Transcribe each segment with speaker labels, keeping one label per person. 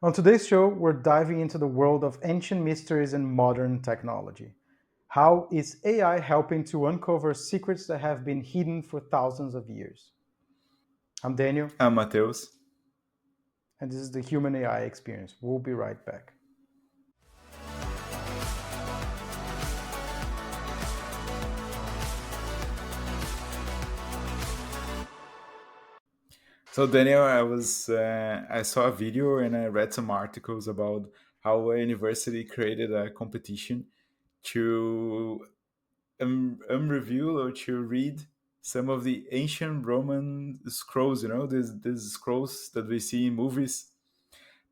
Speaker 1: On today's show, we're diving into the world of ancient mysteries and modern technology. How is AI helping to uncover secrets that have been hidden for thousands of years? I'm Daniel,
Speaker 2: Matheus.
Speaker 1: and this is the Human AI Experience. We'll be right back.
Speaker 2: So Daniel, I saw a video and I read some articles about how a university created a competition to review or to read some of the ancient Roman scrolls. You know, these scrolls that we see in movies.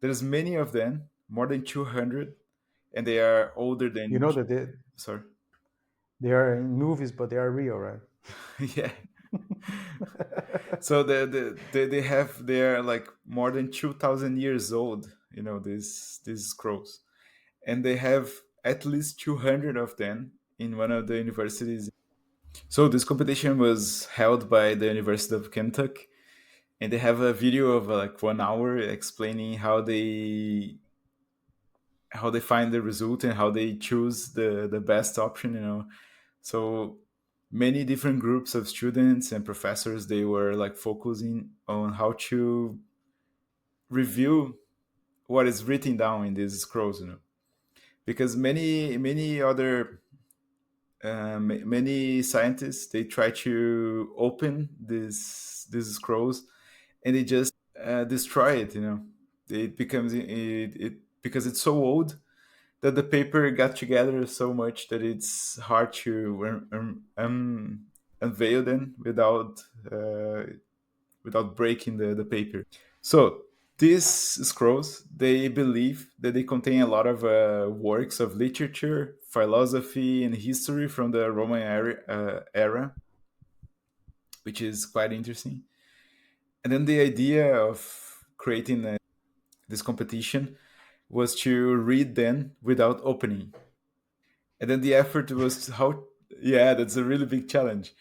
Speaker 2: There's many of them, more than 200, and they are older
Speaker 1: You
Speaker 2: than.
Speaker 1: know that
Speaker 2: Sorry.
Speaker 1: they are in movies, but they are real, right?
Speaker 2: Yeah. So they're like more than 2,000 years old. You know these scrolls, and they have at least 200 of them in one of the universities. So this competition was held by the University of Kentucky, and they have a video of like 1 hour explaining how they find the result and how they choose the best option. You know, so many different groups of students and professors, they were like focusing on how to review what is written down in these scrolls. You know, because many other many scientists, they try to open these scrolls, and they just destroy it. You know, it becomes it because it's so old that the paper got together so much that it's hard to unveil them uh, without breaking the paper. So these scrolls, they believe that they contain a lot of works of literature, philosophy, and history from the Roman era, which is quite interesting. And then the idea of creating this competition was to read them without opening. And then the effort was how, yeah, that's a really big challenge.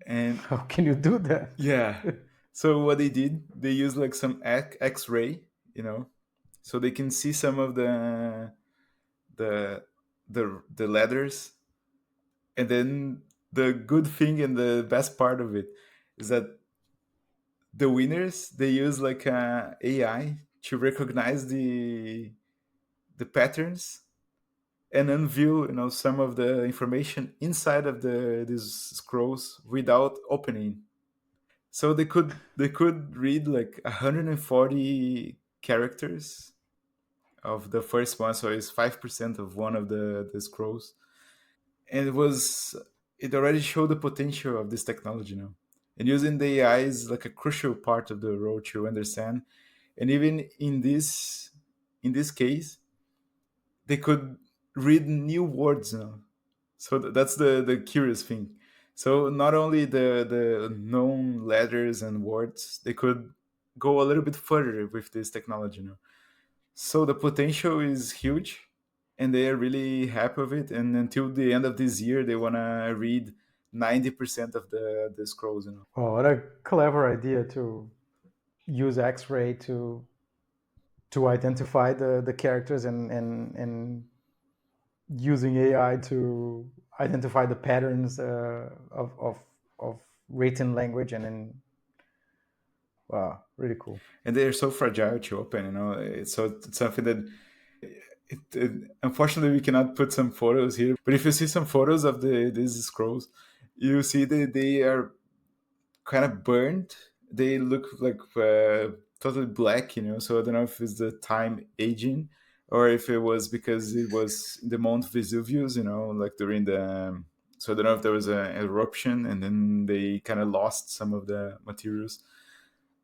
Speaker 2: And
Speaker 1: How can you do that?
Speaker 2: yeah, so what they did, they used like some X-ray, you know, so they can see some of the the letters. And then the good thing and the best part of it is that the winners, they use like a AI to recognize the patterns and unveil, you know, some of the information inside of these scrolls without opening. So they could read like 140 characters of the first one, so it's 5% of one of the scrolls. And it already showed the potential of this technology now. And using the AI is like a crucial part of the role to understand. And even in this case, they could read new words now. So that's the curious thing. So not only the known letters and words, they could go a little bit further with this technology now. So the potential is huge, and they are really happy with it. And until the end of this year, they wanna read 90% of the scrolls. You know.
Speaker 1: Oh, what a clever idea to use X-ray to identify the characters and using AI to identify the patterns of written language and then wow, really cool.
Speaker 2: And they are so fragile to open. You know, it's something that unfortunately we cannot put some photos here. But if you see some photos of these scrolls, you see that they are kind of burned. They look like totally black, you know. So I don't know if it's the time aging or if it was because it was in the Mount Vesuvius, you know, like during the. So I don't know if there was an eruption and then they kind of lost some of the materials.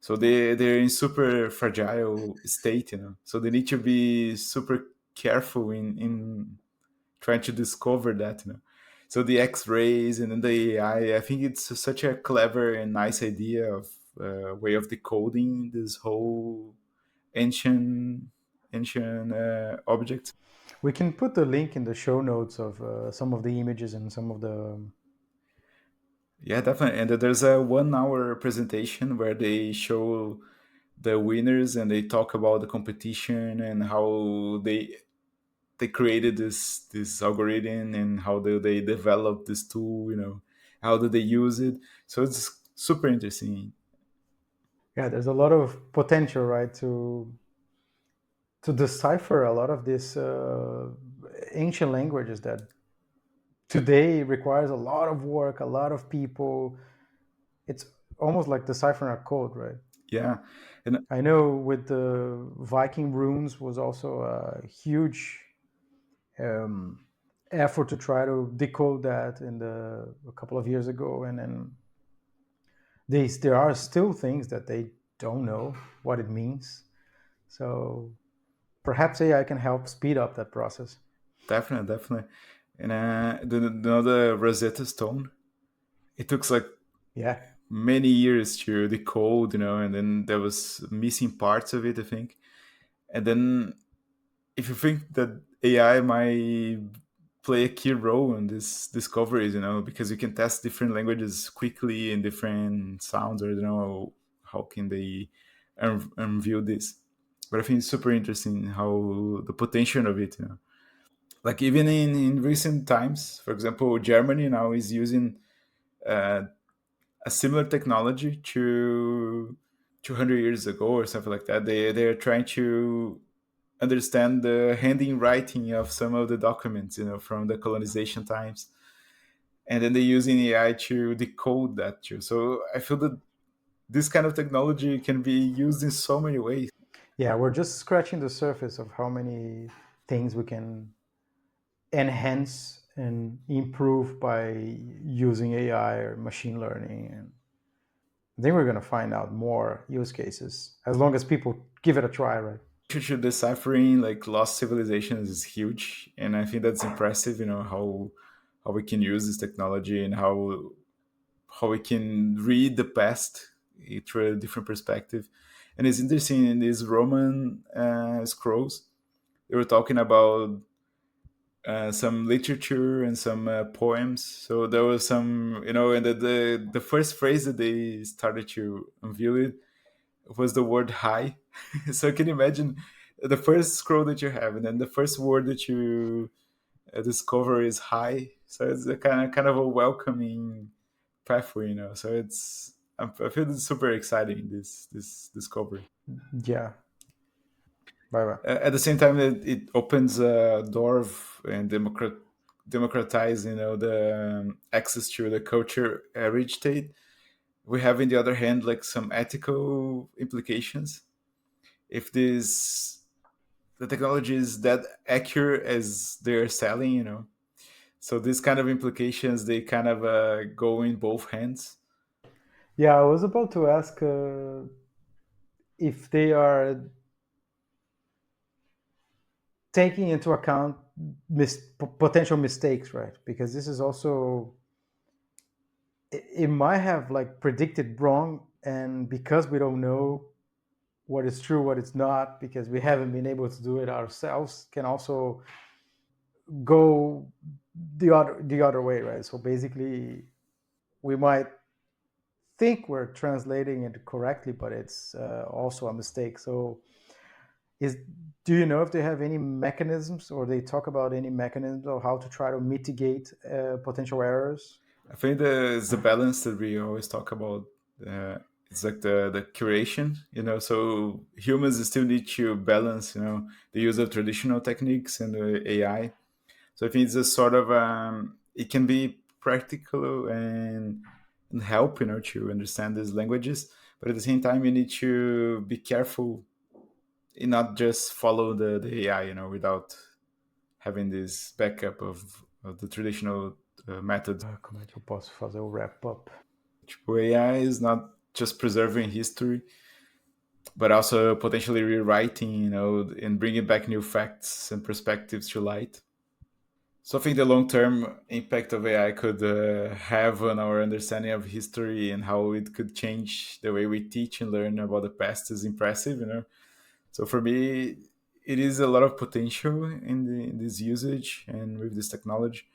Speaker 2: So they're in super fragile state, you know. So they need to be super careful in trying to discover that, you know. So the X-rays and then the AI, I think it's such a clever and nice idea of way of decoding this whole ancient ancient objects.
Speaker 1: We can put the link in the show notes of some of the images and some of the.
Speaker 2: Yeah, definitely. And there's a 1 hour presentation where they show the winners, and they talk about the competition and how they created this algorithm, and how do they develop this tool, how do they use it. So it's super interesting.
Speaker 1: Yeah, there's a lot of potential, right, to decipher a lot of these ancient languages that today requires a lot of work, a lot of people. It's almost like deciphering a code, right?
Speaker 2: Yeah, and
Speaker 1: I know with the Viking runes was also a huge um, effort to try to decode that a couple of years ago, and then there are still things that they don't know what it means. So perhaps AI can help speed up that process.
Speaker 2: definitely, definitely. And the Rosetta Stone, it took like
Speaker 1: Yeah,
Speaker 2: many years to decode, and then there was missing parts of it, I think. And then if you think that AI might play a key role in this discoveries, because you can test different languages quickly and different sounds, or how can they unveil this. But I think it's super interesting how the potential of it. Like even in recent times, for example, Germany now is using uh, a similar technology to 200 years ago or something like that. They're trying to understand the handwriting of some of the documents, from the colonization times, and then they're using AI to decode that too. So I feel that this kind of technology can be used in so many ways.
Speaker 1: yeah, we're just scratching the surface of how many things we can enhance and improve by using AI or machine learning. And I think we're going to find out more use cases as long as people give it a try, right?
Speaker 2: To deciphering like lost civilizations is huge, and I think that's impressive. How we can use this technology, and how we can read the past through a different perspective. And it's interesting in these Roman scrolls, they were talking about some literature and some poems. So there was some, and the first phrase that they started to unveil it was the word "high." So can you imagine the first scroll that you have, and then the first word that you discover is "high." So it's a kind of a welcoming pathway. So I feel it's super exciting, this discovery.
Speaker 1: Yeah. Bye bye.
Speaker 2: At the same time, it opens a door of and democratize, the access to the culture heritage state. We have, in the other hand, like some ethical implications. If this the technology is that accurate as they're selling. So these kind of implications, they kind of go in both hands.
Speaker 1: Yeah, I was about to ask if they are taking into account potential mistakes, right? Because this is also it might have like predicted wrong, and because we don't know what is true, what is not, because we haven't been able to do it ourselves, can also go the other way, right? So basically, we might think we're translating it correctly, but it's also a mistake. So is do you know if they have any mechanisms, or they talk about any mechanisms of how to try to mitigate potential errors?
Speaker 2: I think it's the balance that we always talk about. Uh, it's like the curation, So humans still need to balance, the use of traditional techniques and the AI. So I think it's a sort of it can be practical and help, to understand these languages, but at the same time you need to be careful and not just follow the AI, without having this backup of the traditional methods.
Speaker 1: Como é que eu posso fazer o wrap up?
Speaker 2: AI is not just preserving history, but also potentially rewriting, and bringing back new facts and perspectives to light. So I think the long-term impact of AI could have on our understanding of history and how it could change the way we teach and learn about the past is impressive. So for me, it is a lot of potential in this usage and with this technology.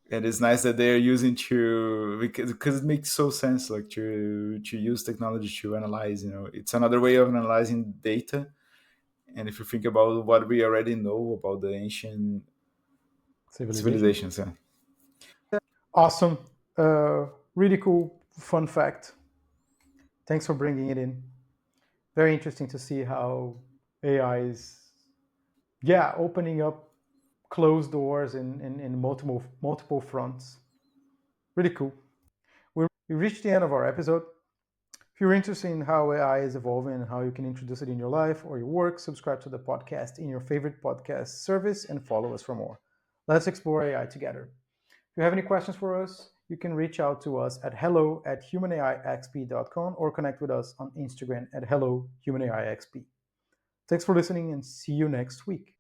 Speaker 2: And it's nice that they're using to because it makes so sense like to use technology to analyze. It's another way of analyzing data. And if you think about what we already know about the ancient
Speaker 1: Civilizations.
Speaker 2: civilizations, yeah.
Speaker 1: Awesome. Really cool fun fact. Thanks for bringing it in. Very interesting to see how AI is, yeah, opening up closed doors in multiple fronts. Really cool. We reached the end of our episode. If you're interested in how AI is evolving and how you can introduce it in your life or your work, subscribe to the podcast in your favorite podcast service and follow us for more. Let's explore AI together. If you have any questions for us, you can reach out to us at hello@humanaixp.com or connect with us on Instagram at hellohumanaixp. Thanks for listening and see you next week.